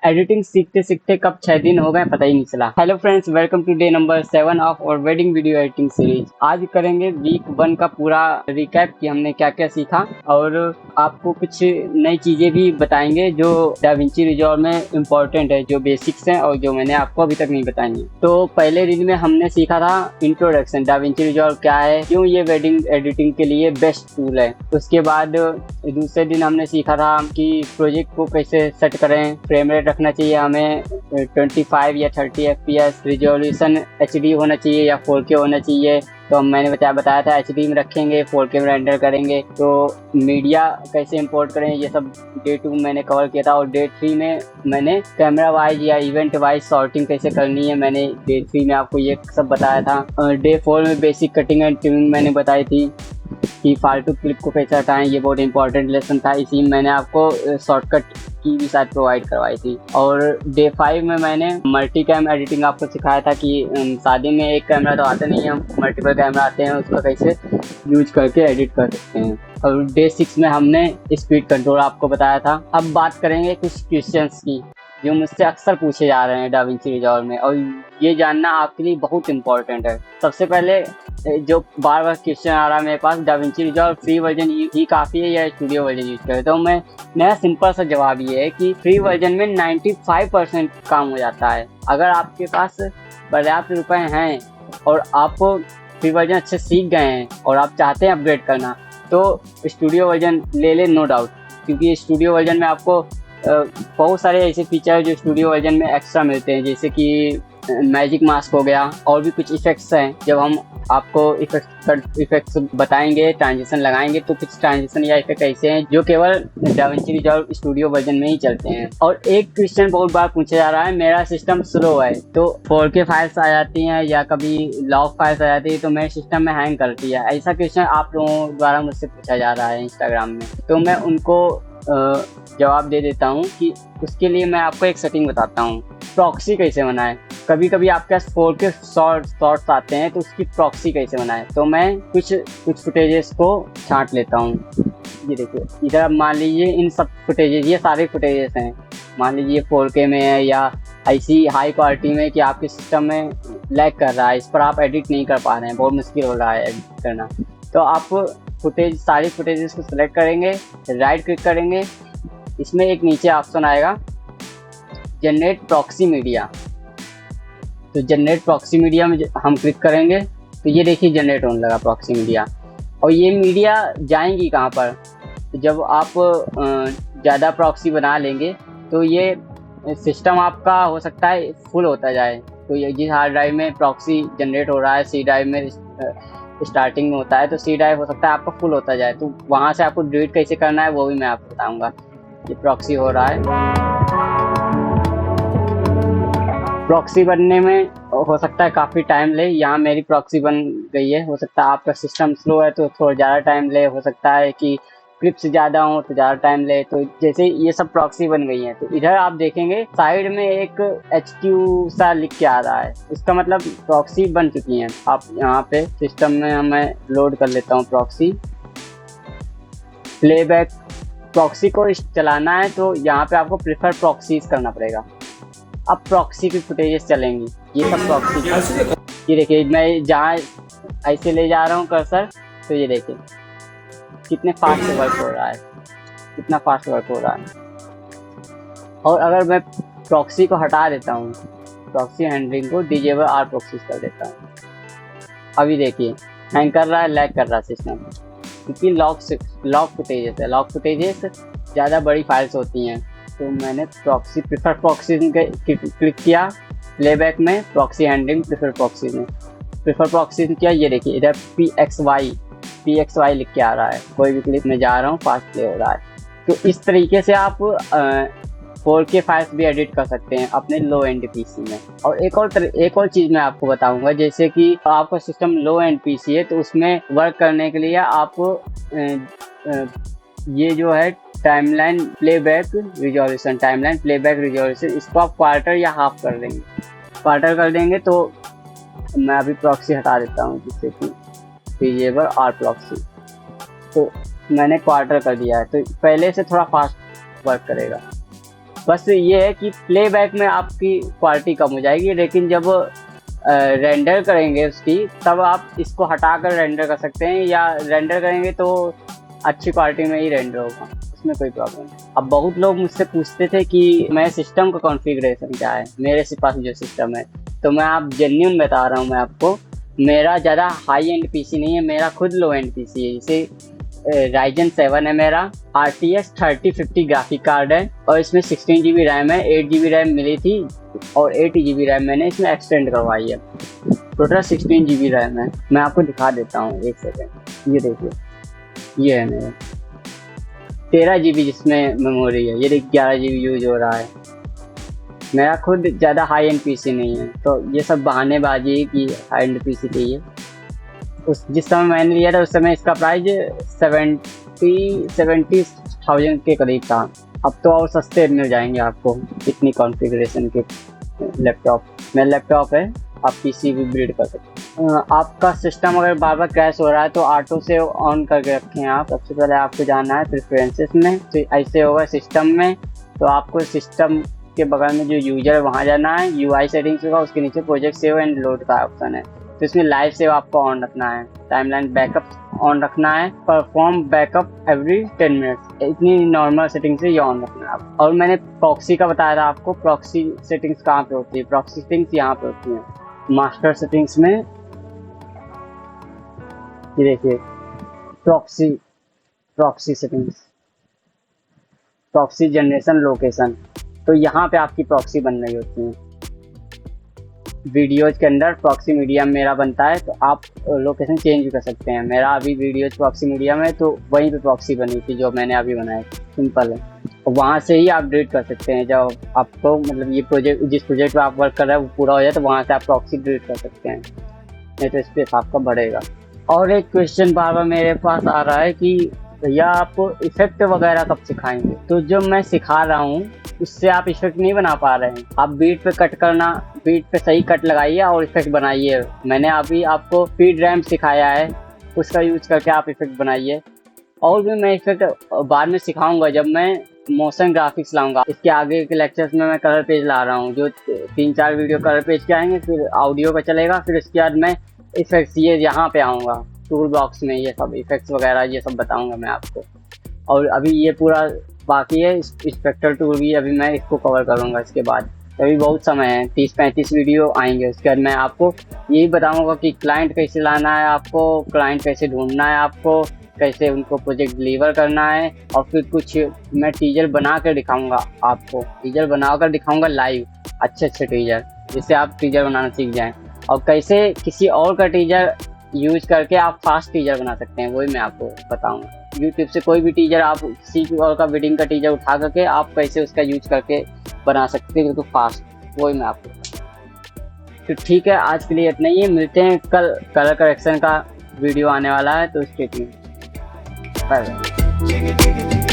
Editing सीखते सीखते कब 6 दिन हो गए पता ही नहीं चला। Hello friends, welcome to day number 7 of our wedding video editing series. आज करेंगे वीक 1 का पूरा रिकैप कि हमने क्या क्या सीखा और आपको कुछ नई चीजें भी बताएंगे जो डाविंची रिजॉल्व में इम्पोर्टेंट है, जो बेसिक्स हैं और जो मैंने आपको अभी तक नहीं बताई है। तो पहले दिन में हमने सीखा था इंट्रोडक्शन, डाविंची रिजॉल्व क्या है, क्यों ये वेडिंग एडिटिंग के लिए बेस्ट टूल है। उसके बाद दूसरे दिन हमने सीखा था कि प्रोजेक्ट को कैसे सेट करें, फ्रेम रेट रखना चाहिए हमें 25 या 30 FPS, रिजोल्यूशन HD होना चाहिए या 4K होना चाहिए। तो मैंने बताया था HD में रखेंगे, 4K में रेंडर करेंगे। तो मीडिया कैसे इंपोर्ट करें ये सब डे 2 मैंने कवर किया था। और डे 3 में मैंने कैमरा वाइज या इवेंट वाइज सॉर्टिंग कैसे करनी है, मैंने डे 3 में आपको ये सब बताया था। डे 4 में बेसिक कटिंग एंड ट्रिमिंग मैंने बताई थी कि फालतू क्लिप को कैसे हटाएं, ये बहुत इंपॉर्टेंट लेसन था। इसी में मैंने आपको शॉर्टकट की भी शायद प्रोवाइड करवाई थी। और डे 5 में मैंने मल्टी कैम एडिटिंग आपको सिखाया था कि शादी में एक कैमरा तो आता नहीं है, हम मल्टीपल कैमरा आते हैं, उसको कैसे यूज करके एडिट कर सकते हैं। और डे 6 में हमने स्पीड कंट्रोल आपको बताया था। अब बात करेंगे कुछ क्वेश्चंस की जो मुझसे अक्सर पूछे जा रहे हैं डाविंची रिजॉल्व में, और ये जानना आपके लिए बहुत इंपॉर्टेंट है। सबसे पहले जो बार बार क्वेश्चन आ रहा है मेरे पास, डाविंची रिजॉल्व फ्री वर्जन ही काफ़ी है या स्टूडियो वर्जन यूज करें, तो मेरा सिंपल सा जवाब ये है कि फ्री वर्जन में 95% काम हो जाता है। अगर आपके पास पर्याप्त रुपए हैं और आप फ्री वर्जन अच्छे सीख गए हैं और आप चाहते हैं अपग्रेड करना, तो स्टूडियो वर्जन ले लें, नो डाउट। क्योंकि स्टूडियो वर्जन में आपको बहुत सारे ऐसे फीचर जो स्टूडियो वर्जन में एक्स्ट्रा मिलते हैं, जैसे कि मैजिक मास्क हो गया, और भी कुछ इफेक्ट्स हैं। जब हम आपको इफेक्ट्स बताएंगे, ट्रांजिशन लगाएंगे, तो कुछ ट्रांजिशन या इफेक्ट ऐसे हैं जो केवल डाविंची रिजॉल्व स्टूडियो वर्जन में ही चलते हैं। और एक क्वेश्चन बहुत बार पूछा जा रहा है, मेरा सिस्टम स्लो है तो 4K फाइल्स आ जाती हैं या कभी लॉग फाइल्स आ जाती है तो मेरे सिस्टम में हैंग करती है। ऐसा क्वेश्चन आप लोगों द्वारा मुझसे पूछा जा रहा है इंस्टाग्राम में, तो मैं उनको जवाब दे देता हूँ कि उसके लिए मैं आपको एक सेटिंग बताता हूँ। प्रॉक्सी कैसे बनाएं। कभी कभी आपके पास 4K शॉर्ट्स आते हैं तो उसकी प्रॉक्सी कैसे बनाएं, तो मैं कुछ फुटेजेस को छांट लेता हूँ। ये देखिए, इधर मान लीजिए इन सब फुटेजेस, ये सारे फुटेजेस हैं, मान लीजिए 4K में है या ऐसी हाई क्वालिटी में कि आपके सिस्टम में लैग कर रहा है, इस पर आप एडिट नहीं कर पा रहे हैं, बहुत मुश्किल हो रहा है एडिट करना। तो आप सारी फुटेजेस को सिलेक्ट करेंगे, राइट क्लिक करेंगे, इसमें एक नीचे ऑप्शन आएगा जनरेट प्रॉक्सी मीडिया। तो जनरेट प्रॉक्सी मीडिया में हम क्लिक करेंगे तो ये देखिए जनरेट होने लगा प्रॉक्सी मीडिया। और ये मीडिया जाएंगी कहाँ पर, तो जब आप ज़्यादा प्रॉक्सी बना लेंगे तो ये सिस्टम आपका हो सकता है फुल होता जाए। तो ये जिस हार्ड ड्राइव में प्रॉक्सी जनरेट हो रहा है, सी ड्राइव में स्टार्टिंग में होता है, तो सी ड्राइव हो सकता है आपका फुल होता जाए, तो वहाँ से आपको डिलीट कैसे करना है वो भी मैं आपको बताऊँगा। ये प्रॉक्सी हो रहा है, प्रॉक्सी बनने में हो सकता है काफ़ी टाइम ले। यहाँ मेरी प्रॉक्सी बन गई है, हो सकता है आपका सिस्टम स्लो है तो थोड़ा ज़्यादा टाइम ले, हो सकता है कि क्लिप्स ज़्यादा हो तो ज़्यादा टाइम ले। तो जैसे ये सब प्रॉक्सी बन गई है, तो इधर आप देखेंगे साइड में एक HQ सा लिख के आ रहा है, इसका मतलब प्रॉक्सी बन चुकी हैं। आप यहाँ पे सिस्टम में मैं लोड कर लेता हूँ प्रॉक्सी, प्लेबैक प्रॉक्सी को चलाना है तो यहाँ पे आपको प्रेफर प्रॉक्सीज करना पड़ेगा। अब प्रॉक्सी की फुटेजेस चलेंगी, ये सब प्रॉक्सी। ये देखिए, मैं जहाँ ऐसे ले जा रहा हूँ कर्सर, तो ये देखिए कितने फास्ट वर्क हो रहा है, कितना फास्ट वर्क हो रहा है। और अगर मैं प्रॉक्सी को हटा देता हूँ, प्रॉक्सी हैंडलिंग को डिजेबल आर प्रॉक्सीज कर देता हूँ, अभी देखिए हैंग कर रहा है, लैग कर रहा है सिस्टम, क्योंकि लॉक फुटेजेस है। लॉक फुटेजेस ज़्यादा बड़ी फाइल्स होती हैं। तो मैंने प्रॉक्सी प्रेफर प्रॉक्सी क्लिक किया, प्लेबैक में प्रॉक्सी हैंडलिंग प्रेफर प्रॉक्सी में प्रेफर प्रॉक्सी किया। ये देखिए इधर PXY लिख के आ रहा है, कोई भी क्लिप में जा रहा हूँ फास्ट प्ले हो रहा है। तो इस तरीके से आप 4K फाइल्स भी एडिट कर सकते हैं अपने लो एंड पीसी में। और एक और चीज़ मैं आपको बताऊंगा, जैसे कि आपका सिस्टम लो एंड पीसी है तो उसमें वर्क करने के लिए आप ये जो है टाइमलाइन प्लेबैक रिजोल्यूशन, इसको आप क्वार्टर या हाफ कर देंगे। क्वार्टर कर देंगे तो मैं अभी प्रॉक्सी हटा देता हूँ, जिससे कि डिजेबल आर प्रॉक्सी, तो मैंने क्वार्टर कर दिया है, तो पहले से थोड़ा फास्ट वर्क करेगा। बस ये है कि प्लेबैक में आपकी क्वालिटी कम हो जाएगी, लेकिन जब रेंडर करेंगे उसकी तब आप इसको हटाकर रेंडर कर सकते हैं, या रेंडर करेंगे तो अच्छी क्वालिटी में ही रेंडर होगा, उसमें कोई प्रॉब्लम नहीं। अब बहुत लोग मुझसे पूछते थे कि मैं सिस्टम का कॉन्फ़िगरेशन क्या है, मेरे से पास जो सिस्टम है, तो मैं आप जेन्युइन बता रहा हूँ मैं आपको, मेरा ज़्यादा हाई एंड पीसी नहीं है, मेरा खुद लो एंड पीसी है। जैसे Ryzen 7 है मेरा, RTX 3050 ग्राफिक कार्ड है, और इसमें 16 GB रैम है, 8 GB रैम मिली थी और 8 GB रैम मैंने इसमें एक्सटेंड करवाई है, टोटल 16 GB रैम है। मैं आपको दिखा देता हूँ, एक सेकेंड, ये देखिए, ये है मेरा 13 GB जिसमें मेमोरी है, ये देखिए 11 GB यूज हो रहा है। मेरा खुद ज़्यादा हाई एंड पीसी नहीं है, तो ये सब बहानेबाजी कि हाई एंड पीसी चाहिए। उस जिस समय मैंने लिया था उस समय इसका प्राइस 70,000 के करीब था। अब तो और सस्ते मिल जाएंगे आपको इतनी कॉन्फ़िगरेशन के लैपटॉप। मेरा लैपटॉप है, आप पीसी भी बिल्ड कर सकते हैं। आपका सिस्टम अगर बार बार क्रैश हो रहा है तो ऑटो सेव ऑन करके रखें आप। सबसे पहले आपको जाना है प्रेफरेंसेस में, तो ऐसे होगा सिस्टम में, तो आपको सिस्टम के बगल में जो यूजर है वहाँ जाना है, UI सेटिंग्स होगा, उसके नीचे प्रोजेक्ट सेव एंड लोड का ऑप्शन है, तो इसमें लाइव सेव आपको ऑन रखना है, टाइमलाइन बैकअप ऑन रखना है, परफॉर्म बैकअप एवरी 10 मिनट्स, इतनी नॉर्मल सेटिंग से ये ऑन रखना है आप। और मैंने प्रॉक्सी का बताया था आपको, प्रॉक्सी सेटिंग्स कहाँ पे होती है, प्रॉक्सी सेटिंग्स यहाँ पे होती है, मास्टर सेटिंग्स में, ये देखिए proxy settings, proxy generation location, तो यहाँ पे आपकी प्रॉक्सी बन रही होती है। वीडियोज के अंदर प्रॉक्सी मीडिया मेरा बनता है, तो आप लोकेशन चेंज कर सकते हैं। मेरा अभी वीडियोज प्रॉक्सी मीडिया में, तो वहीं पे प्रॉक्सी बनी थी जो मैंने अभी बनाया, सिंपल है। और वहाँ से ही आप डिलीट कर सकते हैं, जब आपको मतलब ये प्रोजेक्ट, जिस प्रोजेक्ट पे आप वर्क कर रहे हैं वो पूरा हो जाए, तो वहाँ से आप प्रॉक्सी डिलीट कर सकते हैं, नहीं तो स्पेस आपका बढ़ेगा। और एक क्वेश्चन बार बार मेरे पास आ रहा है कि भैया आपको इफेक्ट वगैरह कब सिखाएंगे, तो जो मैं सिखा रहा हूँ उससे आप इफेक्ट नहीं बना पा रहे हैं। आप बीट पे कट करना, बीट पे सही कट लगाइए और इफेक्ट बनाइए। मैंने अभी आपको फीड रैम सिखाया है, उसका यूज करके आप इफेक्ट बनाइए। और भी मैं इफेक्ट बाद में सिखाऊंगा जब मैं मोशन ग्राफिक्स लाऊंगा। इसके आगे के लेक्चर्स में मैं कलर पेज ला रहा हूँ, जो 3-4 वीडियो कलर पेज के आएंगे, फिर ऑडियो का चलेगा, फिर उसके बाद मैं इफेक्ट्स ये यहाँ पे आऊँगा टूल बॉक्स में, ये सब इफेक्ट्स वगैरह ये सब बताऊँगा मैं आपको। और अभी ये पूरा बाकी है, स्पेक्ट्रल टूल भी अभी मैं इसको कवर करूँगा इसके बाद। अभी बहुत समय है, 30-35 वीडियो आएंगे, उसके बाद मैं आपको यही बताऊँगा कि क्लाइंट कैसे लाना है, आपको क्लाइंट कैसे ढूंढना है, आपको कैसे उनको प्रोजेक्ट डिलीवर करना है, और फिर कुछ मैं टीजर बना कर दिखाऊँगा आपको, टीजर बना कर दिखाऊँगा लाइव, अच्छे टीजर, जिससे आप टीजर बनाना सीख जाएँ। और कैसे किसी और का टीजर यूज करके आप फास्ट टीजर बना सकते हैं, वही मैं आपको बताऊँगा। यूट्यूब से कोई भी टीजर आप किसी और का वेडिंग का टीजर उठा करके आप कैसे उसका यूज करके बना सकते हैं तो फास्ट, वही मैं आपको बताऊँ। तो ठीक है, आज के लिए इतना ही है, मिलते हैं कल। कलर करेक्शन का वीडियो आने वाला है, तो स्टे ट्यून्ड। Bye bye.